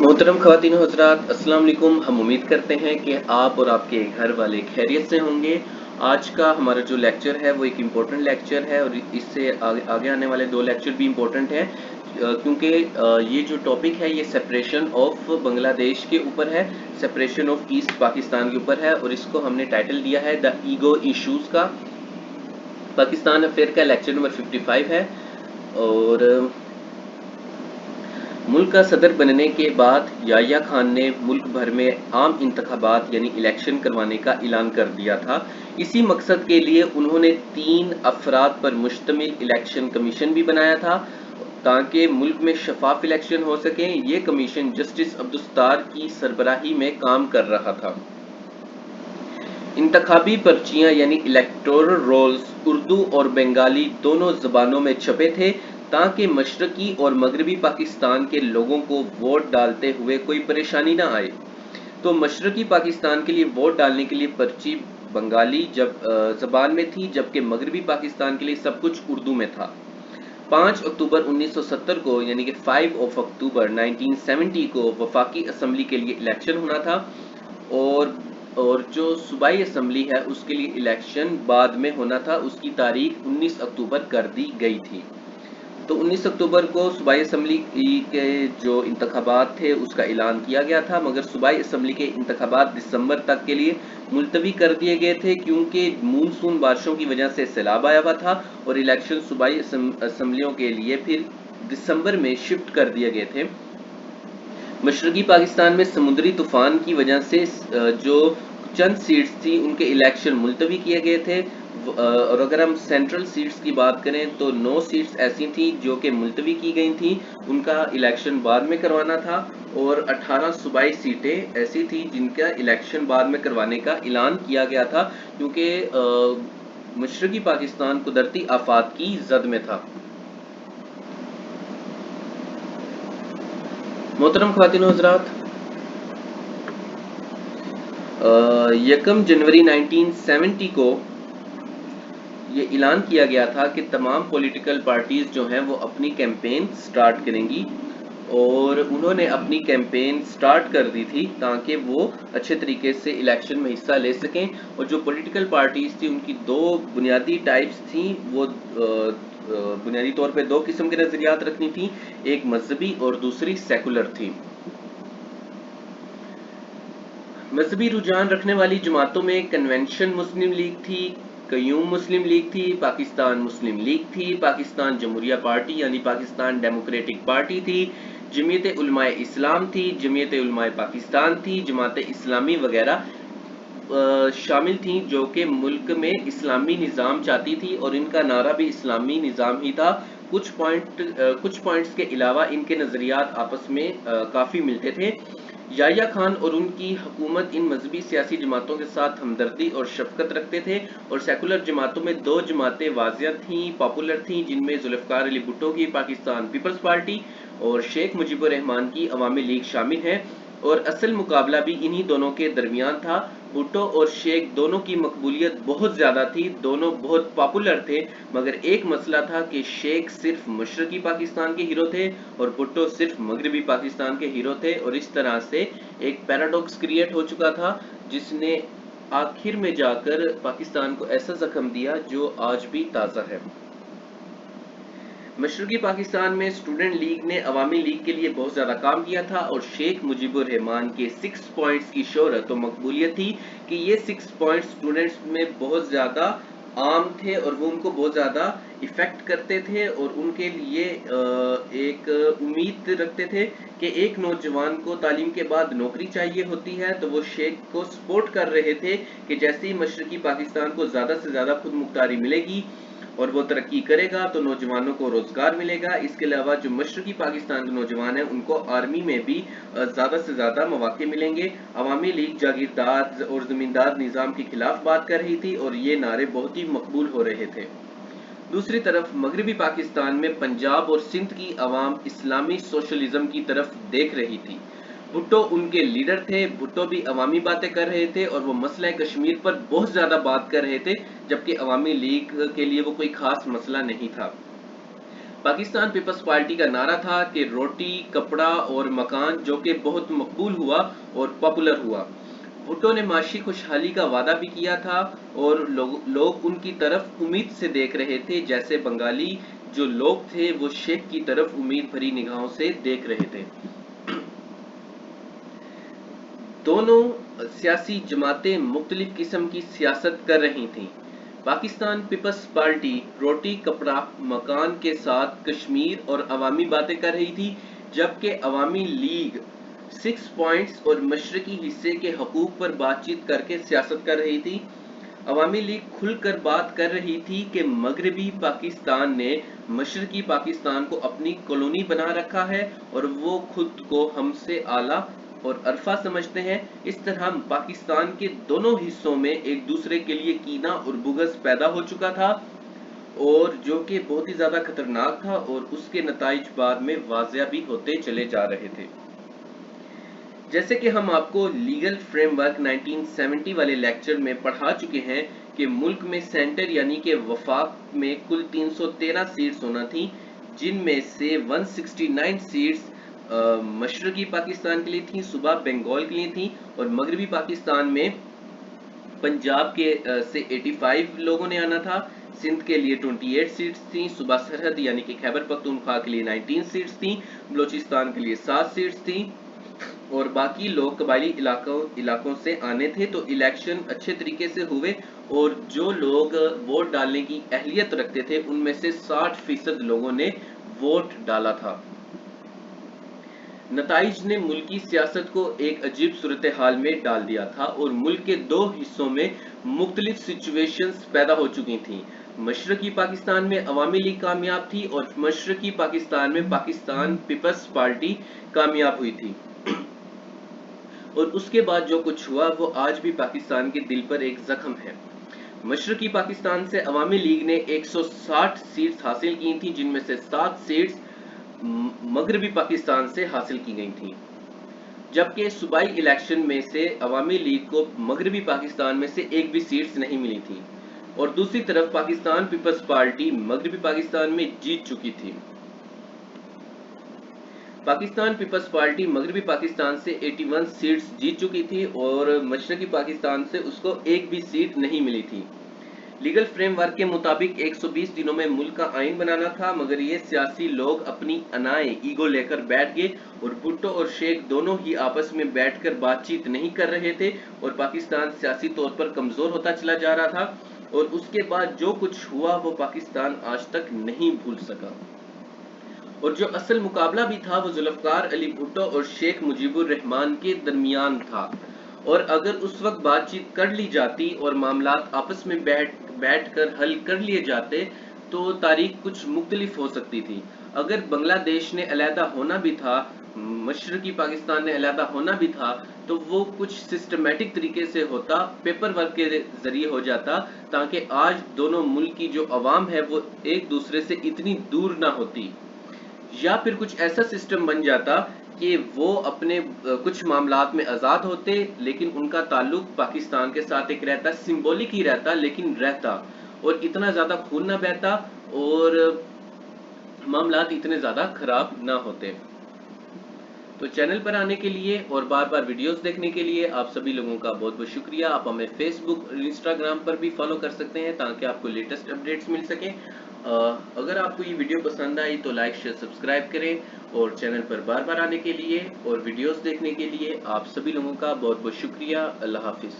मोहतरम ख़वातीन और हज़रात, अस्सलाम वालेकुम। हम उम्मीद करते हैं कि आप और आपके घर वाले खैरियत से होंगे। आज का हमारा जो लेक्चर है वो एक इम्पोर्टेंट लेक्चर है और इससे आगे आने वाले 2 लेक्चर भी इम्पोर्टेंट हैं, क्योंकि ये जो टॉपिक है ये सेपरेशन ऑफ बांग्लादेश के ऊपर है, सेपरेशन ऑफ ईस्ट पाकिस्तान के ऊपर है, और इसको हमने टाइटल दिया है द ईगो इश्यूज़ का। पाकिस्तान अफेयर का लेक्चर नंबर 55 है। और मुल्क का सदर बनने के बाद याह्या खान ने मुल्क भर में आम इंतखाबात यानी इलेक्शन करवाने का ऐलान कर दिया था। इसी मकसद के लिए उन्होंने 3 अफराद पर मुश्तमिल इलेक्शन कमीशन भी बनाया था ताकि मुल्क में शफाफ इलेक्शन हो सके। ये कमीशन जस्टिस अब्दुस्तार की सरबराही में काम कर रहा था। इंतखाबी पर्चियां यानी इलेक्टोरल रोल्स उर्दू और बंगाली दोनों ज़बानों में छपे थे ताकि मशरकी और मगरबी पाकिस्तान के लोगों को वोट डालते हुए कोई परेशानी ना आए। तो मशरकी पाकिस्तान के लिए वोट डालने के लिए पर्ची बंगाली ज़बान में थी, जबकि मगरबी पाकिस्तान के लिए सब कुछ उर्दू में था। 5 अक्टूबर 1970 को यानी कि 5 ऑफ अक्टूबर 1970 को वफाकी असम्बली के लिए इलेक्शन होना था, और जो सूबाई असम्बली है उसके लिए इलेक्शन बाद में होना था। उसकी तारीख 19 अक्टूबर कर दी गई थी। तो 19 अक्टूबर को सूबाई असम्बली के जो इंतखाबात थे उसका ऐलान किया गया था, मगर सूबाई असम्बली के इंतखाबात दिसंबर तक के लिए मुलतवी कर दिए गए थे क्योंकि मानसून बारिशों की वजह से सैलाब आया हुआ था और इलेक्शन सूबाई असम्बलियों के लिए फिर दिसंबर में शिफ्ट कर दिए गए थे। मशरकी पाकिस्तान में समुद्री तूफान की वजह से जो चंद सीट्स थी उनके इलेक्शन मुलतवी किए गए थे, और अगर हम सेंट्रल सीट्स की बात करें तो 9 सीट्स ऐसी थी जो कि मुलतवी की गई थी, उनका इलेक्शन बाद में करवाना था, और 18 सूबाई सीटें ऐसी थी जिनका इलेक्शन बाद में करवाने का ऐलान किया गया था क्योंकि मशरकी पाकिस्तान कुदरती आफात की जद में था। मोहतरम ख़वातीन और हज़रात, 1 जनवरी 1970 को ये ऐलान किया गया था कि तमाम पॉलिटिकल पार्टीज जो हैं वो अपनी कैंपेन स्टार्ट करेंगी, और उन्होंने अपनी कैंपेन स्टार्ट कर दी थी ताकि वो अच्छे तरीके से इलेक्शन में हिस्सा ले सकें। और जो पॉलिटिकल पार्टीज थी उनकी 2 बुनियादी टाइप्स थी, वो बुनियादी तौर पे 2 किस्म के नज़रियात रखनी थी, एक मजहबी और दूसरी सेकुलर थी। मजहबी रुझान रखने वाली जमातों में कन्वेंशन मुस्लिम लीग थी, कयूम मुस्लिम लीग थी, पाकिस्तान मुस्लिम लीग थी, पाकिस्तान जमहूरिया पार्टी यानी पाकिस्तान डेमोक्रेटिक पार्टी थी, जमीयत उलमाए इस्लाम थी, जमीयत उलमाए पाकिस्तान थी, जमात इस्लामी वगैरह शामिल थी जो कि मुल्क में इस्लामी निज़ाम चाहती थी, और इनका नारा भी इस्लामी निज़ाम ही था। कुछ पॉइंट्स के अलावा इनके नज़रियात आपस में काफ़ी मिलते थे। याह्या खान और उनकी हुकूमत इन मजहबी सियासी जमातों के साथ हमदर्दी और शफकत रखते थे, और सेकुलर जमातों में 2 जमातें वाजिया थीं, पॉपुलर थीं, जिनमें जुल्फ़िकार अली भुट्टो की पाकिस्तान पीपल्स पार्टी और शेख मुजीबुर रहमान की अवामी लीग शामिल हैं, और असल मुकाबला भी इन्हीं दोनों के दरमियान था। भुट्टो और शेख दोनों की मकबूलियत बहुत ज़्यादा थी, दोनों बहुत पॉपुलर थे, मगर एक मसला था कि शेख सिर्फ मशरकी पाकिस्तान के हीरो थे और भुट्टो सिर्फ मगरबी पाकिस्तान के हीरो थे, और इस तरह से एक पैराडॉक्स क्रिएट हो चुका था जिसने आखिर में जाकर पाकिस्तान को ऐसा जख्म दिया जो आज भी ताज़ा है। मशरकी पाकिस्तान में स्टूडेंट लीग ने अवामी लीग के लिए बहुत ज़्यादा काम किया था, और शेख मुजीबुर रहमान के 6 पॉइंट्स की शोहरत और मकबूलियत थी कि ये 6 पॉइंट्स स्टूडेंट्स में बहुत ज़्यादा आम थे और वो उनको बहुत ज़्यादा इफ़ेक्ट करते थे, और उनके लिए एक उम्मीद रखते थे कि एक नौजवान को तालीम के बाद नौकरी चाहिए होती है, तो वो शेख को सपोर्ट कर रहे थे कि जैसे ही मशरकी पाकिस्तान को ज़्यादा से ज़्यादा खुद मुख्तारी मिलेगी और वो तरक्की करेगा तो नौजवानों को रोज़गार मिलेगा। इसके अलावा जो मशरकी पाकिस्तान के नौजवान हैं उनको आर्मी में भी ज़्यादा से ज़्यादा मौके मिलेंगे। अवामी लीग जागीरदार और ज़मींदार निज़ाम के खिलाफ बात कर रही थी, और ये नारे बहुत ही मकबूल हो रहे थे। दूसरी तरफ मगरबी पाकिस्तान में पंजाब और सिंध की अवाम इस्लामी सोशलिज्म की तरफ देख रही थी। भुट्टो उनके लीडर थे, भुट्टो भी अवामी बातें कर रहे थे और वो मसला कश्मीर पर बहुत ज़्यादा बात कर रहे थे, जबकि अवामी लीग के लिए वो कोई ख़ास मसला नहीं था। پاکستان پیپلز پارٹی کا نعرہ تھا کہ روٹی، کپڑا اور مکان، جو کہ بہت مقبول ہوا اور پاپولر ہوا۔ بھٹو نے معاشی خوشحالی کا وعدہ بھی کیا تھا اور لوگ ان کی طرف امید سے دیکھ رہے تھے، جیسے بنگالی جو لوگ تھے وہ شیخ کی طرف امید بھری نگاہوں سے دیکھ رہے تھے۔ دونوں سیاسی جماعتیں مختلف قسم کی سیاست کر رہی تھیں۔ پاکستان پیپلز پارٹی روٹی، کپڑا، مکان کے ساتھ کشمیر اور عوامی باتیں کر رہی تھی، جبکہ عوامی لیگ 6 پوائنٹس اور مشرقی حصے کے حقوق پر بات چیت کر کے سیاست کر رہی تھی۔ عوامی لیگ کھل کر بات کر رہی تھی کہ مغربی پاکستان نے مشرقی پاکستان کو اپنی کالونی بنا رکھا ہے اور وہ خود کو ہم سے اعلیٰ اور ارفع سمجھتے ہیں۔ اس طرح پاکستان کے دونوں حصوں میں ایک دوسرے کے لیے کینہ اور بغض پیدا ہو چکا تھا، اور جو کہ بہت ہی زیادہ خطرناک تھا، اور اس کے نتائج بعد میں واضح بھی ہوتے چلے جا رہے تھے۔ جیسے کہ ہم آپ کو لیگل فریم ورک 1970 والے لیکچر میں پڑھا چکے ہیں کہ ملک میں سینٹر یعنی کہ وفاق میں کل 313 سیٹس ہونا تھیں، جن میں سے 169 سیٹس مشرقی پاکستان کے لیے تھیں، صوبہ بنگال کے لیے تھیں، اور مغربی پاکستان میں پنجاب کے سے 85 لوگوں نے آنا تھا، سندھ کے لیے 28 سیٹس تھیں، صوبہ سرحد یعنی کہ خیبر پختونخوا کے لیے 19 سیٹس تھیں، بلوچستان کے لیے 7 سیٹس تھیں، اور باقی لوگ قبائلی علاقوں سے آنے تھے۔ تو الیکشن اچھے طریقے سے ہوئے، اور جو لوگ ووٹ ڈالنے کی اہلیت رکھتے تھے ان میں سے 60% لوگوں نے ووٹ ڈالا تھا۔ نتائج نے ملکی سیاست کو ایک عجیب صورتحال میں ڈال دیا تھا، اور ملک کے دو حصوں میں مختلف سچویشنز پیدا ہو چکی تھیں۔ مشرقی پاکستان میں عوامی لیگ کامیاب تھی، اور مشرقی پاکستان میں پاکستان پیپلز پارٹی کامیاب ہوئی تھی۔ اور اس کے بعد جو کچھ ہوا وہ آج بھی پاکستان کے دل پر ایک زخم ہے۔ مشرقی پاکستان سے عوامی لیگ نے 160 سیٹس حاصل کی تھیں، جن میں سے 7 سیٹس مغربی پاکستان سے حاصل کی گئی تھیں، جبکہ صوبائی الیکشن میں سے عوامی لیگ کو مغربی پاکستان میں سے ایک بھی سیٹس نہیں ملی تھی، اور دوسری طرف پاکستان پیپلز پارٹی مغربی پاکستان میں جیت چکی تھی۔ پاکستان پیپلز پارٹی مغربی پاکستان سے 81 سیٹس جیت چکی تھی، اور مشرقی پاکستان سے اس کو ایک بھی سیٹ نہیں ملی تھی۔ لیگل فریم ورک کے مطابق 120 دنوں میں ملک کا آئین بنانا تھا، مگر یہ سیاسی لوگ اپنی انائیں ایگو لے کر بیٹھ گئے، اور بھٹو اور شیخ دونوں ہی آپس میں بیٹھ کر بات چیت نہیں کر رہے تھے، اور پاکستان سیاسی طور پر کمزور ہوتا چلا جا رہا تھا، اور اس کے بعد جو کچھ ہوا وہ پاکستان آج تک نہیں بھول سکا۔ اور جو اصل مقابلہ بھی تھا وہ ذوالفقار علی بھٹو اور شیخ مجیب الرحمان کے درمیان تھا، اور اگر اس وقت بات چیت کر لی جاتی اور معاملات آپس میں بیٹھ کر حل کر لیے جاتے تو تاریخ کچھ مختلف ہو سکتی تھی۔ اگر بنگلہ دیش نے علیحدہ ہونا بھی تھا، مشرقی پاکستان نے علیحدہ ہونا بھی تھا، تو وہ کچھ سسٹمیٹک طریقے سے ہوتا، پیپر ورک کے ذریعے ہو جاتا، تاکہ آج دونوں ملک کی جو عوام ہے وہ ایک دوسرے سے اتنی دور نہ ہوتی، یا پھر کچھ ایسا سسٹم بن جاتا کہ وہ اپنے کچھ معاملات میں آزاد ہوتے، لیکن ان کا تعلق پاکستان کے ساتھ ایک رہتا، سمبولک ہی رہتا لیکن رہتا، اور اتنا زیادہ خون نہ بہتا اور معاملات اتنے زیادہ خراب نہ ہوتے۔ تو چینل پر آنے کے لیے اور بار بار ویڈیوز دیکھنے کے لیے آپ سبھی لوگوں کا بہت بہت شکریہ۔ آپ ہمیں فیس بک اور انسٹاگرام پر بھی فالو کر سکتے ہیں تاکہ آپ کو لیٹسٹ اپڈیٹس مل سکیں۔ اگر آپ کو یہ ویڈیو پسند آئی تو لائک شیئر سبسکرائب کریں، اور چینل پر بار بار آنے کے لیے اور ویڈیوز دیکھنے کے لیے آپ سبھی لوگوں کا بہت بہت شکریہ۔ اللہ حافظ۔